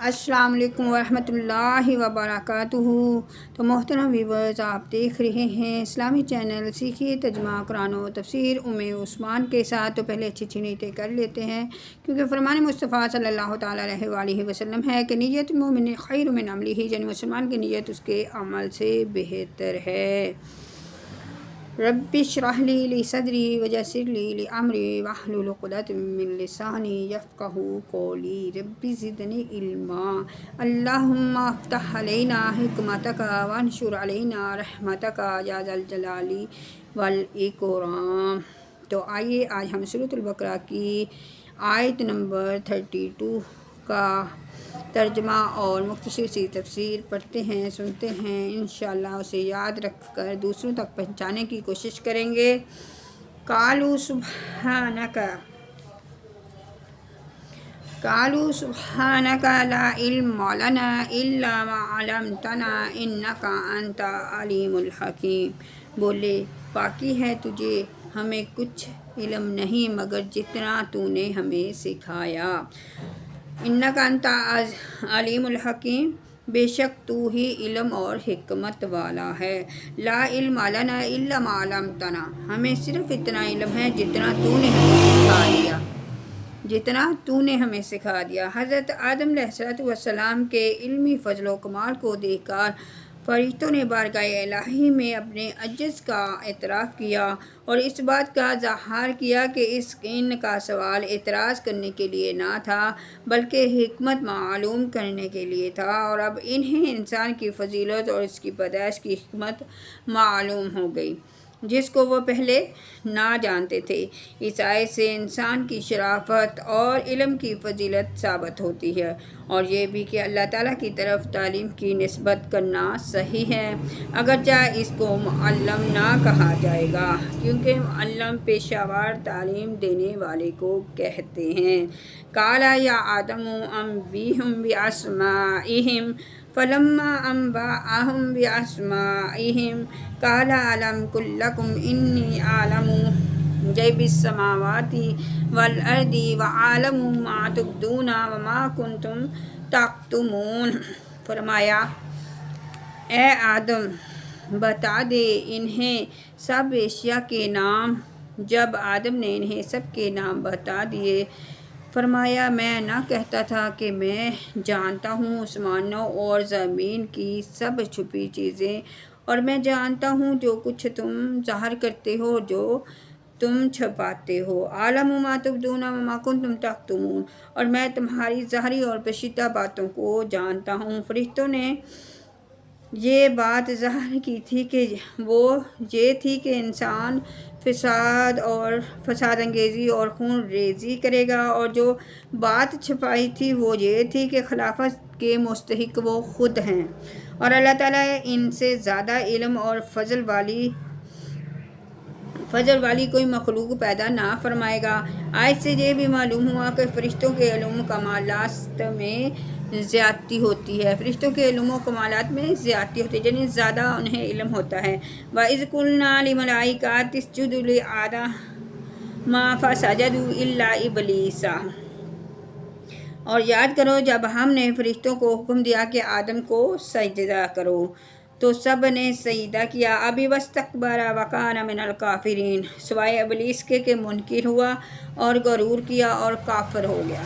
السلام علیکم ورحمۃ اللہ وبرکاتہ۔ تو محترم ویورز، آپ دیکھ رہے ہیں اسلامی چینل سیکھیے ترجمہ قرآن و تفسیر عثمان کے ساتھ۔ تو پہلے اچھی نیتیں کر لیتے ہیں، کیونکہ فرمان مصطفیٰ صلی اللہ تعالیٰ علیہ وآلہ وسلم ہے کہ نیت مومن خیر من عملہ، یعنی مسلمان کی نیت اس کے عمل سے بہتر ہے۔ رب اشرح لی صدری ویسر لی امری واحلل عقدۃ من لسانی یفقہوا قولی رب زدنی علما۔ اللہم افتح علینا حکمتک وانشر علینا رحمتک یا ذا الجلال والاکرام۔ تو آئیے آج ہم سورۃ البقرہ کی آیت نمبر 32 کا ترجمہ اور مختصر سی تفسیر پڑھتے ہیں، سنتے ہیں، انشاءاللہ اسے یاد رکھ کر دوسروں تک پہنچانے کی کوشش کریں گے۔ قالوا سبحانک لا علم لنا الا ما علمتنا انک انت العلیم الحکیم۔ بولے پاکی ہے تجھے، ہمیں کچھ علم نہیں مگر جتنا تو نے ہمیں سکھایا۔ انک انت علیم الحکیم، بے شک تو ہی علم اور حکمت والا ہے۔ لا علم لنا الا ما علمتنا، ہمیں صرف اتنا علم ہے جتنا تو نے ہمیں سکھا دیا۔ حضرت آدم علیہ السلام کے علمی فضل و کمال کو دیکھ کر فرشتوں نے بارگاہ الہی میں اپنے عجز کا اعتراف کیا اور اس بات کا اظہار کیا کہ ان کا سوال اعتراض کرنے کے لیے نہ تھا بلکہ حکمت معلوم کرنے کے لیے تھا، اور اب انہیں انسان کی فضیلت اور اس کی پیدائش کی حکمت معلوم ہو گئی جس کو وہ پہلے نہ جانتے تھے۔ اس آیت سے انسان کی شرافت اور علم کی فضیلت ثابت ہوتی ہے، اور یہ بھی کہ اللہ تعالیٰ کی طرف تعلیم کی نسبت کرنا صحیح ہے، اگرچہ اس کو معلم نہ کہا جائے گا، کیونکہ معلم پیشہ ور تعلیم دینے والے کو کہتے ہیں۔ قال یا آدم انبئہم باسمائہم فلما انبأهم باسمائہم قال الم قل لکم انی اعلم غیب السماوات والارض واعلم ما تبدون وما کنتم تکتمون۔ فرمایا اے آدم بتا دے انہیں سب اشیاء کے نام۔ جب آدم نے انہیں سب کے نام بتا دیے، فرمایا میں نہ کہتا تھا کہ میں جانتا ہوں آسمانوں اور زمین کی سب چھپی چیزیں، اور میں جانتا ہوں جو کچھ تم ظاہر کرتے ہو جو تم چھپاتے ہو۔ اعلم ما تبدون وما کنتم تکتمون، اور میں تمہاری ظاہری اور پوشیدہ باتوں کو جانتا ہوں۔ فرشتوں نے یہ بات ظاہر کی تھی کہ وہ یہ تھی کہ انسان فساد انگیزی اور خون ریزی کرے گا، اور جو بات چھپائی تھی وہ یہ تھی کہ خلافت کے مستحق وہ خود ہیں، اور اللہ تعالیٰ ان سے زیادہ علم اور فضل والی کوئی مخلوق پیدا نہ فرمائے گا۔ آیت سے یہ بھی معلوم ہوا کہ فرشتوں کے علم و کمالات میں زیادتی ہوتی ہے، یعنی زیادہ انہیں علم ہوتا ہے۔ وَإِذْ قُلْنَا لِلْمَلَائِكَةِ اسْجُدُوا لِآدَمَ فَسَجَدُوا إِلَّا إِبْلِيسَ۔ اور یاد کرو جب ہم نے فرشتوں کو حکم دیا کہ آدم کو سجدہ کرو تو سب نے سجدہ کیا۔ ابی واستکبر وکان من الکافرین، سوائے ابلیس کے کہ منکر ہوا اور غرور کیا اور کافر ہو گیا۔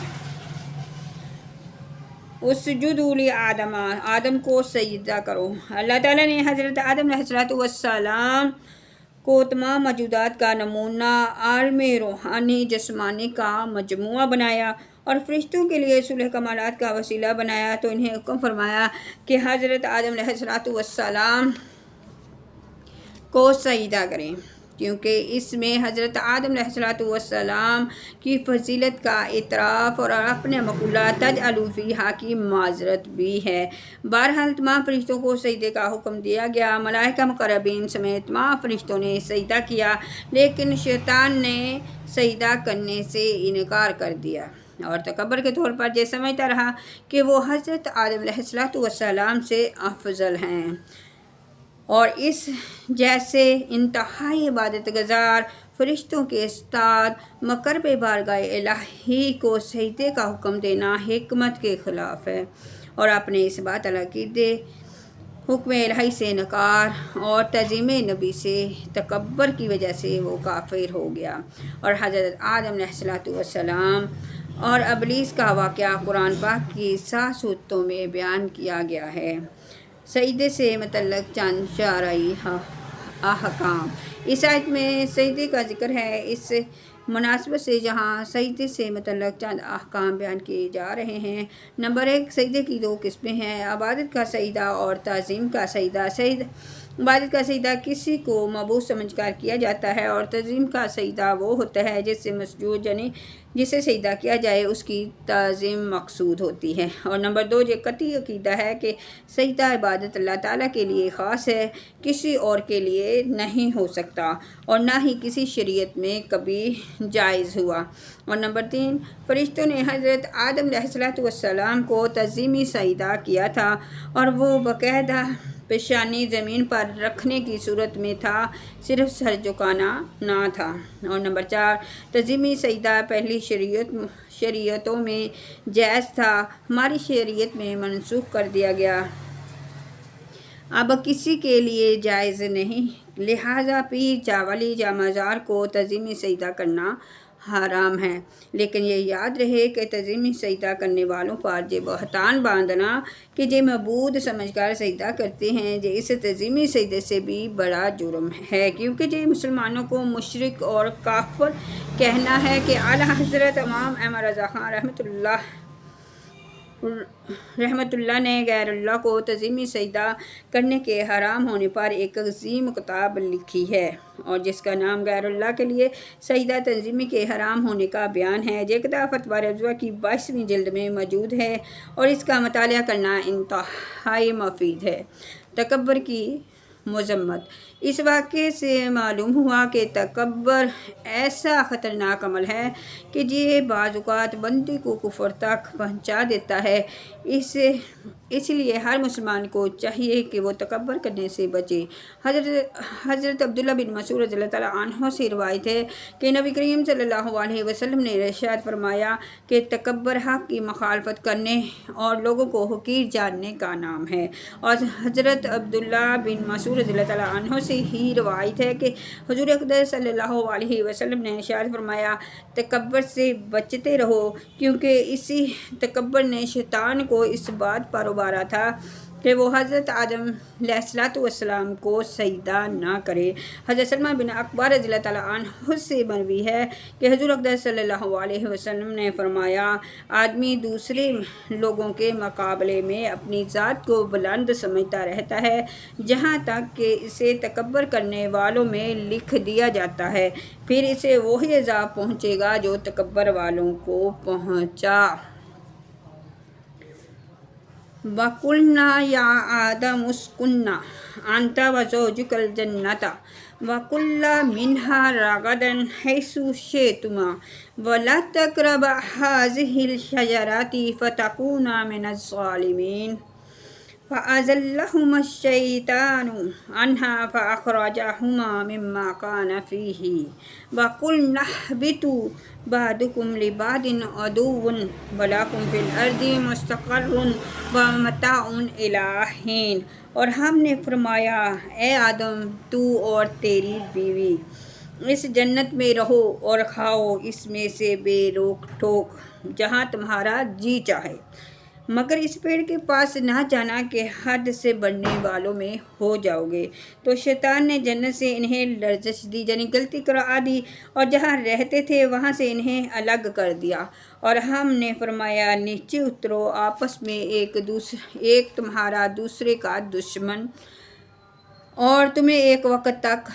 اسجدوا لآدم، آدم کو سجدہ کرو۔ اللہ تعالیٰ نے حضرت آدم علیہ السلام کو تمام موجودات کا نمونہ، عالم روحانی جسمانی کا مجموعہ بنایا اور فرشتوں کے لیے صلح کمالات کا وسیلہ بنایا، تو انہیں حکم فرمایا کہ حضرت آدم علیہ السلام کو سجدہ کریں، کیونکہ اس میں حضرت آدم علیہ السلام کی فضیلت کا اعتراف اور اپنے مقولہ تجعل فیہا کی معذرت بھی ہے۔ بہرحال تمام فرشتوں کو سجدے کا حکم دیا گیا۔ ملائکہ مقربین سمیت تمام فرشتوں نے سجدہ کیا، لیکن شیطان نے سجدہ کرنے سے انکار کر دیا اور تکبر کے طور پر یہ سمجھتا رہا کہ وہ حضرت آدم علیہ السلام سے افضل ہیں، اور اس جیسے انتہائی عبادت گزار فرشتوں کے استاد مقرب بارگاہ الہی کو سجدے کا حکم دینا حکمت کے خلاف ہے، اور اپنے اس باطل عقیدے حکم الہی سے انکار اور تعظیم نبی سے تکبر کی وجہ سے وہ کافر ہو گیا۔ اور حضرت آدم علیہ السلام اور ابلیس کا واقعہ قرآن پاک کی 7 سورتوں میں بیان کیا گیا ہے۔ سجدے سے متعلق چند شرعی احکام۔ اس آیت میں سجدے کا ذکر ہے۔ اس مناسبت سے جہاں سجدے سے متعلق چند احکام بیان کیے جا رہے ہیں۔ نمبر 1، سجدے کی 2 قسمیں ہیں، عبادت کا سجدہ اور تعظیم کا سجدہ۔ عبادت کا سجدہ کسی کو معبود سمجھ کر کیا جاتا ہے، اور تعظیم کا سجدہ وہ ہوتا ہے جس سے مسجود یعنی جسے سجدہ کیا جائے اس کی تعظیم مقصود ہوتی ہے۔ اور نمبر 2، یہ قطعی عقیدہ ہے کہ سجدہ عبادت اللہ تعالیٰ کے لیے خاص ہے، کسی اور کے لیے نہیں ہو سکتا، اور نہ ہی کسی شریعت میں کبھی جائز ہوا۔ اور نمبر 3، فرشتوں نے حضرت آدم علیہ السلام کو تعظیمی سجدہ کیا تھا، اور وہ باقاعدہ پیشانی زمین پر رکھنے کی صورت میں تھا، صرف سر جھکانا نہ تھا۔ اور نمبر 4، تعظیمی سجدہ پہلی شریعتوں میں جائز تھا، ہماری شریعت میں منسوخ کر دیا گیا، اب کسی کے لیے جائز نہیں، لہٰذا پیر یا ولی یا مزار کو تعظیمی سجدہ کرنا حرام ہے۔ لیکن یہ یاد رہے کہ تعظیمی سجدہ کرنے والوں پر یہ بہتان باندھنا کہ یہ معبود سمجھ کر سجدہ کرتے ہیں، یہ اس تعظیمی سجدے سے بھی بڑا جرم ہے، کیونکہ یہ مسلمانوں کو مشرک اور کافر کہنا ہے۔ کہ اعلیٰ حضرت امام احمد رضا خان رحمۃ اللہ نے غیر اللہ کو تعظیمی سجدہ کرنے کے حرام ہونے پر ایک عظیم کتاب لکھی ہے، اور جس کا نام غیر اللہ کے لیے سجدہ تعظیمی کے حرام ہونے کا بیان ہے۔ یہ کتاب فتویٰ رضویٰ کی 22ویں جلد میں موجود ہے، اور اس کا مطالعہ کرنا انتہائی مفید ہے۔ تکبر کی مذمت۔ اس واقعے سے معلوم ہوا کہ تکبر ایسا خطرناک عمل ہے کہ یہ بعض اوقات بندے کو کفر تک پہنچا دیتا ہے۔ اس لیے ہر مسلمان کو چاہیے کہ وہ تکبر کرنے سے بچے۔ حضرت عبداللہ بن مسعود رضی اللہ تعالیٰ عنہ سے روایت ہے کہ نبی کریم صلی اللہ علیہ وسلم نے ارشاد فرمایا کہ تکبر حق کی مخالفت کرنے اور لوگوں کو حقیر جاننے کا نام ہے۔ اور حضرت عبداللہ بن مسعود رضی اللہ تعالیٰ عنہ سے ہی روایت ہے کہ حضور اقدس صلی اللہ علیہ وسلم نے ارشاد فرمایا، تکبر سے بچتے رہو، کیونکہ اسی تکبر نے شیطان کو اس بات پر ابھارا تھا کہ وہ حضرت آدم علیہ السلام کو سجدہ نہ کرے۔ حضرت سلمہ بن اکبر رضی اللہ تعالیٰ عنہ سے مروی ہے کہ حضور اقدس صلی اللہ علیہ وسلم نے فرمایا، آدمی دوسرے لوگوں کے مقابلے میں اپنی ذات کو بلند سمجھتا رہتا ہے جہاں تک کہ اسے تکبر کرنے والوں میں لکھ دیا جاتا ہے، پھر اسے وہی عذاب پہنچے گا جو تکبر والوں کو پہنچا۔ وَقُلْنَا يَا آدَمُ اسْكُنْ أَنْتَ وَزَوْجُكَ الْجَنَّةَ وَكُلَا مِنْهَا رَغَدًا حَيْثُ شِئْتُمَا وَلَا تَقْرَبَا هَٰذِهِ الشَّجَرَةَ فَتَكُونَا مِنَ الظَّالِمِينَ فَأَزَلَّهُمَا الشَّيْطَانُ عَنْهَا فَأَخْرَجَهُمَا مِمَّا كَانَا فِيهِ وَقُلْنَا اهْبِطُوا بَعْضُكُمْ لِبَعْضٍ عَدُوٌّ وَلَكُمْ فِي الْأَرْضِ مُسْتَقَرٌّ وَمَتَاعٌ إِلَىٰ حِینٍ۔ اور ہم نے فرمایا، اے آدم، تو اور تیری بیوی اس جنت میں رہو اور کھاؤ اس میں سے بے روک ٹوک جہاں تمہارا جی چاہے، مگر اس پیڑ کے پاس نہ جانا کہ حد سے بڑھنے والوں میں ہو جاؤ گے۔ تو شیطان نے جنت سے انہیں لرزش دی، یعنی غلطی کرا دی، اور جہاں رہتے تھے وہاں سے انہیں الگ کر دیا، اور ہم نے فرمایا، نیچے اترو، آپس میں ایک تمہارا دوسرے کا دشمن، اور تمہیں ایک وقت تک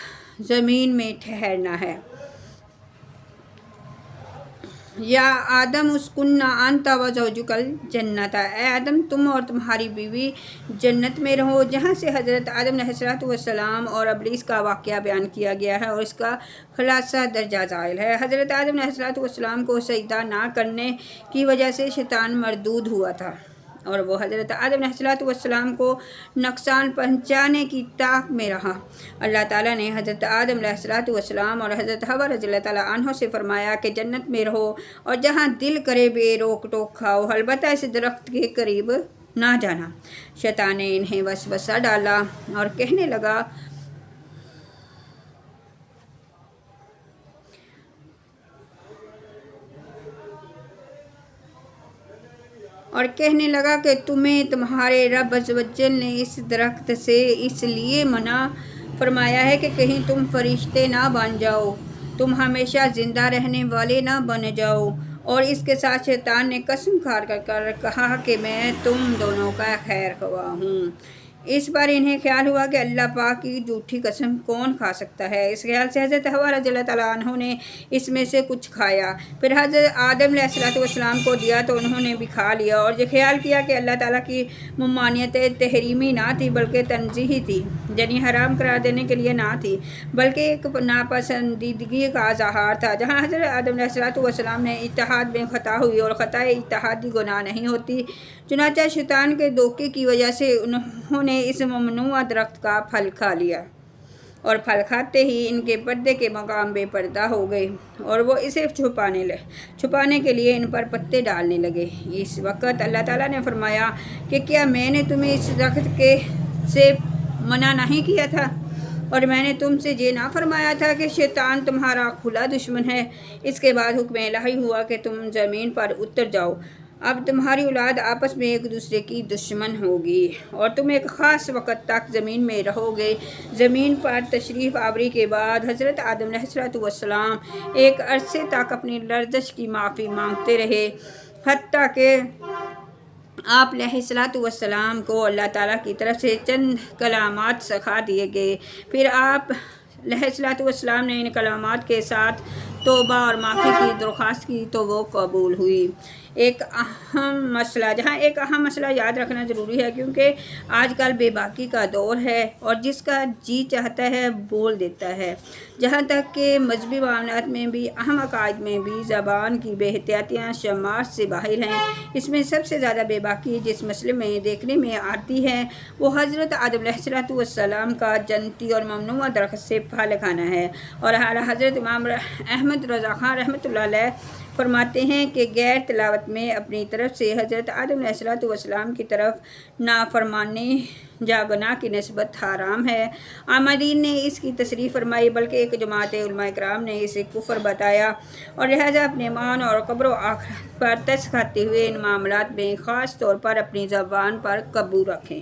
زمین میں ٹھہرنا ہے۔ یا آدم اسکن انت وزوجک الجنۃ، اے آدم، تم اور تمہاری بیوی جنت میں رہو، جہاں سے حضرت آدم علیہ السلام اور ابلیس کا واقعہ بیان کیا گیا ہے، اور اس کا خلاصہ درجہ ذیل ہے۔ حضرت آدم علیہ السلام کو سجدہ نہ کرنے کی وجہ سے شیطان مردود ہوا تھا، اور وہ حضرت آدم علیہ السلام کو نقصان پہنچانے کی طاق میں رہا۔ اللہ تعالیٰ نے حضرت آدم علیہ السلام اور حضرت حوا رضی اللہ تعالیٰ عنہ سے فرمایا کہ جنت میں رہو اور جہاں دل کرے بے روک ٹوک کھاؤ، البتہ اس درخت کے قریب نہ جانا۔ شیطان نے انہیں وسوسہ ڈالا اور کہنے لگا کہ تمہیں تمہارے رب عز و جل نے اس درخت سے اس لیے منع فرمایا ہے کہ کہیں تم فرشتے نہ بن جاؤ، تم ہمیشہ زندہ رہنے والے نہ بن جاؤ۔ اور اس کے ساتھ شیطان نے قسم کھا کر کہا کہ میں تم دونوں کا خیر خواہ ہوں۔ اس بار انہیں خیال ہوا کہ اللہ پاک کی جھوٹی قسم کون کھا سکتا ہے۔ اس خیال سے حضرت حوا رضی اللہ تعالیٰ عنہ نے اس میں سے کچھ کھایا، پھر حضرت آدم علیہ السلام کو دیا تو انہوں نے بھی کھا لیا اور یہ خیال کیا کہ اللہ تعالیٰ کی ممانعت تحریمی نہ تھی بلکہ تنزیہی تھی، یعنی حرام قرار دینے کے لیے نہ تھی بلکہ ایک ناپسندیدگی کا اظہار تھا۔ جہاں حضرت آدم علیہ السلام نے اجتہاد میں خطا ہوئی اور خطا اجتہادی گناہ نہیں ہوتی، چنانچہ شیطان کے دھوکے کی وجہ سے انہوں نے اس ممنوع درخت کا پھل کھا لیا اور پھل کھاتے ہی ان کے پردے کے مقام بے پردہ ہو گئے اور وہ اسے چھپانے کے لیے ان پر پتے ڈالنے لگے۔ اس وقت اللہ تعالیٰ نے فرمایا کہ کیا میں نے تمہیں اس درخت سے منع نہیں کیا تھا اور میں نے تم سے یہ نہ فرمایا تھا کہ شیطان تمہارا کھلا دشمن ہے۔ اس کے بعد حکم الہی ہوا کہ تم زمین پر اتر جاؤ، اب تمہاری اولاد آپس میں ایک دوسرے کی دشمن ہوگی اور تم ایک خاص وقت تک زمین میں رہو گے۔ زمین پر تشریف آوری کے بعد حضرت آدم علیہ السلام ایک عرصے تک اپنی لرزش کی معافی مانگتے رہے، حتیٰ کہ آپ علیہ السلام کو اللہ تعالیٰ کی طرف سے چند کلمات سکھا دیے گئے۔ پھر آپ علیہ السلام نے ان کلمات کے ساتھ توبہ اور معافی کی درخواست کی تو وہ قبول ہوئی۔ ایک اہم مسئلہ یاد رکھنا ضروری ہے، کیونکہ آج کل بے باکی کا دور ہے اور جس کا جی چاہتا ہے بول دیتا ہے۔ جہاں تک کہ مذہبی معاملات میں بھی، اہم عقائد میں بھی زبان کی بے احتیاطیاں شمار سے باہر ہیں۔ اس میں سب سے زیادہ بے باکی جس مسئلے میں دیکھنے میں آتی ہے وہ حضرت آدم علیہ السلام کا جنتی اور ممنوع درخت سے پھل کھانا ہے۔ اور حضرت امام احمد رضا خان رحمۃ اللہ علیہ فرماتے ہیں کہ غیر تلاوت میں اپنی طرف سے حضرت آدم علیہ السلام کی طرف نافرمانی یا گناہ کی نسبت حرام ہے۔ عامدین نے اس کی تصریح فرمائی، بلکہ ایک جماعت علماء کرام نے اسے کفر بتایا اور لہٰذا اپنے ایمان اور قبر و آخرت پر ترس کھاتے ہوئے ان معاملات میں خاص طور پر اپنی زبان پر قابو رکھیں۔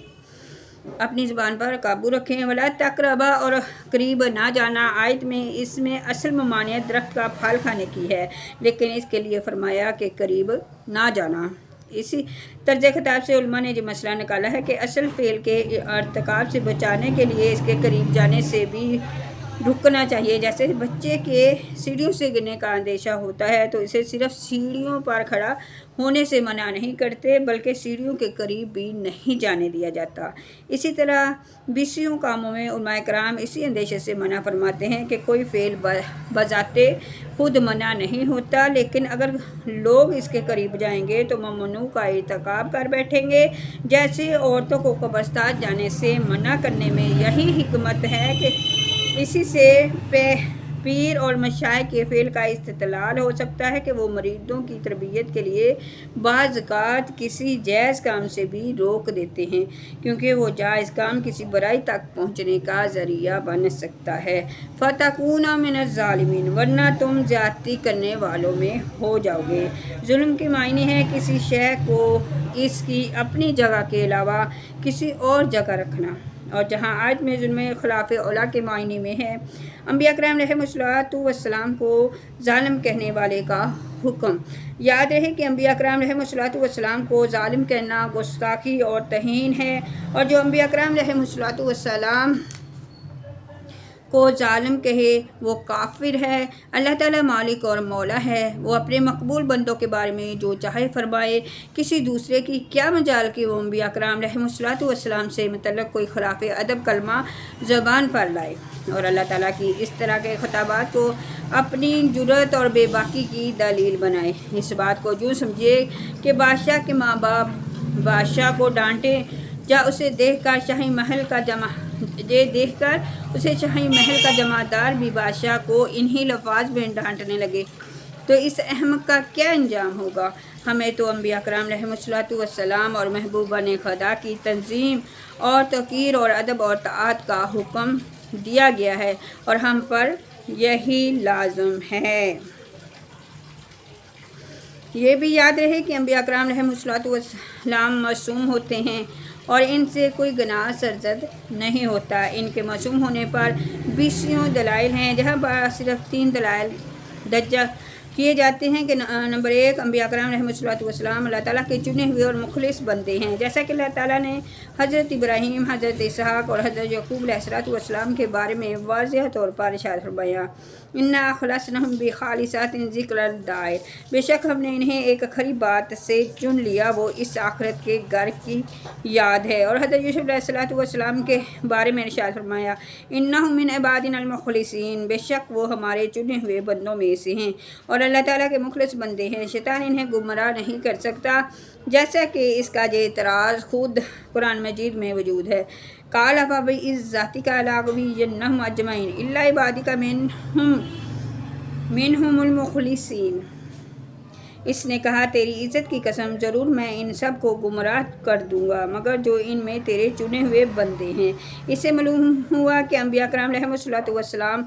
ولا تقربا اور قریب نہ جانا آیت میں اس میں اصل ممانعت درخت کا پھل کھانے کی ہے، لیکن اس کے لیے فرمایا کہ قریب نہ جانا۔ اسی طرز خطاب سے علماء نے یہ مسئلہ نکالا ہے کہ اصل فعل کے ارتکاب سے بچانے کے لیے اس کے قریب جانے سے بھی رکنا چاہیے۔ جیسے بچے کے سیڑھیوں سے گرنے کا اندیشہ ہوتا ہے تو اسے صرف سیڑھیوں پر کھڑا ہونے سے منع نہیں کرتے بلکہ سیڑھیوں کے قریب بھی نہیں جانے دیا جاتا۔ اسی طرح بیسیوں کاموں میں علماء کرام اسی اندیشے سے منع فرماتے ہیں کہ کوئی فعل بذات خود منع نہیں ہوتا، لیکن اگر لوگ اس کے قریب جائیں گے تو ممنوع کا ارتکاب کر بیٹھیں گے۔ جیسے عورتوں کو قبرستان جانے سے منع کرنے میں یہی حکمت ہے کہ اسی سے پیر اور مشائخ کے فعل کا استدلال ہو سکتا ہے کہ وہ مریدوں کی تربیت کے لیے بعض اوقات کسی جائز کام سے بھی روک دیتے ہیں، کیونکہ وہ جائز کام کسی برائی تک پہنچنے کا ذریعہ بن سکتا ہے۔ فَتَكُونَ مِنَ الظَّالِمِينَ، ورنہ تم زیادتی کرنے والوں میں ہو جاؤ گے۔ ظلم کے معنی ہے کسی شے کو اس کی اپنی جگہ کے علاوہ کسی اور جگہ رکھنا، اور جہاں آیت میں ظلم خلاف اولیٰ کے معنی میں ہے انبیاء کرام علیہ السلام کو ظالم کہنے والے کا حکم۔ یاد رہے کہ انبیاء کرام علیہ السلام کو ظالم کہنا گستاخی اور توہین ہے، اور جو انبیاء کرام علیہ السلام کو ظالم کہے وہ کافر ہے۔ اللہ تعالیٰ مالک اور مولا ہے، وہ اپنے مقبول بندوں کے بارے میں جو چاہے فرمائے۔ کسی دوسرے کی کیا مجال کہ وہ انبیاء کرام علیہ السلام سے متعلق کوئی خلاف ادب کلمہ زبان پر لائے اور اللہ تعالیٰ کی اس طرح کے خطابات کو اپنی جرأت اور بے باکی کی دلیل بنائے۔ اس بات کو یوں سمجھیے کہ بادشاہ کے ماں باپ بادشاہ کو ڈانٹے یا اسے دیکھ کر شاہی محل کا جماعتدار بھی بادشاہ کو انہی لفاظ میں ڈانٹنے لگے تو اس احمق کا کیا انجام ہوگا؟ ہمیں تو انبیاء کرام علیہم السلام اور محبوبہ نے خدا کی تنظیم اور توقیر اور ادب اور طاعت کا حکم دیا گیا ہے اور ہم پر یہی لازم ہے۔ یہ بھی یاد رہے کہ انبیاء کرام علیہم السلام معصوم ہوتے ہیں اور ان سے کوئی گناہ سرزد نہیں ہوتا۔ ان کے معصوم ہونے پر بیسیوں دلائل ہیں، جہاں صرف 3 دلائل درج کیے جاتے ہیں کہ نمبر 1، انبیاء کرام علیہم السلام اللہ تعالیٰ کے چنے ہوئے اور مخلص بندے ہیں، جیسا کہ اللہ تعالیٰ نے حضرت ابراہیم، حضرت اسحاق اور حضرت یعقوب علیہ السلام کے بارے میں واضح طور پر ارشاد فرمایا، اِنَّا أَخْلَصْنَاهُمْ بِخَالِصَةٍ ذِكْرَ الدَّارِ، بے شک ہم نے انہیں ایک کھری بات سے چن لیا، وہ اس آخرت کے گھر کی یاد ہے۔ اور حضرت یوسف علیہ السلام کے بارے میں ارشاد فرمایا، اِنَّهُ مِنْ عِبَادِنَا الْمُخْلَصِينَ، بے شک وہ ہمارے چنے ہوئے بندوں میں سے ہیں اور اللہ تعالیٰ کے مخلص بندے ہیں، شیطان انہیں گمراہ نہیں کر سکتا، جیسا کہ اس کا یہ اعتراض خود قرآن مجید میں موجود ہے۔ قَالَ فَبِعِزَّتِكَ لَأُغْوِيَنَّهُمْ أَجْمَعِينَ إِلَّا عِبَادَكَ مِنْهُمُ الْمُخْلَصِينَ، اس نے کہا تیری عزت کی قسم ضرور میں ان سب کو گمراہ کر دوں گا مگر جو ان میں تیرے چنے ہوئے بندے ہیں۔ اس سے معلوم ہوا کہ انبیاء کرام علیہم السلام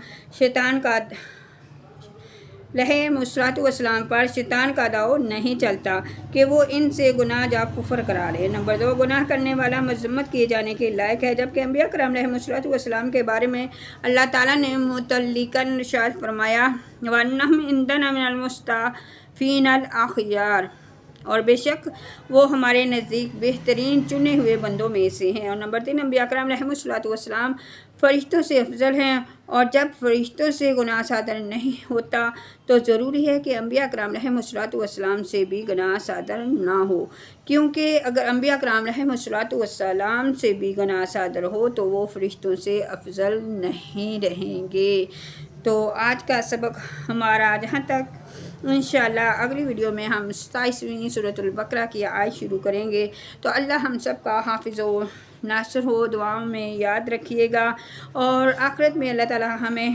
پر شیطان کا داؤ نہیں چلتا کہ وہ ان سے گناہ یا کفر کرا لے۔ نمبر 2، گناہ کرنے والا مذمت کیے جانے کے لائق ہے، جبکہ انبیاء کرام علیہم السلام کے بارے میں اللہ تعالیٰ نے متعلقاً ارشاد فرمایا، وَأَنَّهُمْ عِندَنَا مِنَ الْمُصْطَفَيْنَ الْأَخْيَارِ، اور بے شک وہ ہمارے نزدیک بہترین چنے ہوئے بندوں میں سے ہیں۔ اور نمبر 3، انبیاء کرام علیہم السلام فرشتوں سے افضل ہیں، اور جب فرشتوں سے گناہ صادر نہیں ہوتا تو ضروری ہے کہ انبیاء کرام علیہم السلام سے بھی گناہ صادر نہ ہو، کیونکہ اگر انبیاء کرام علیہم السلام سے بھی گناہ صادر ہو تو وہ فرشتوں سے افضل نہیں رہیں گے۔ تو آج کا سبق ہمارا جہاں تک، انشاءاللہ اگلی ویڈیو میں ہم 27ویں سورۃ البقرہ کی آیت شروع کریں گے۔ تو اللہ ہم سب کا حافظ و ناصر ہو، دعاؤں میں یاد رکھیے گا، اور آخرت میں اللہ تعالیٰ ہمیں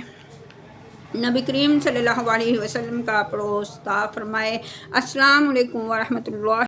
نبی کریم صلی اللہ علیہ وسلم کا پڑوس عطا فرمائے۔ السلام علیکم ورحمۃ اللہ۔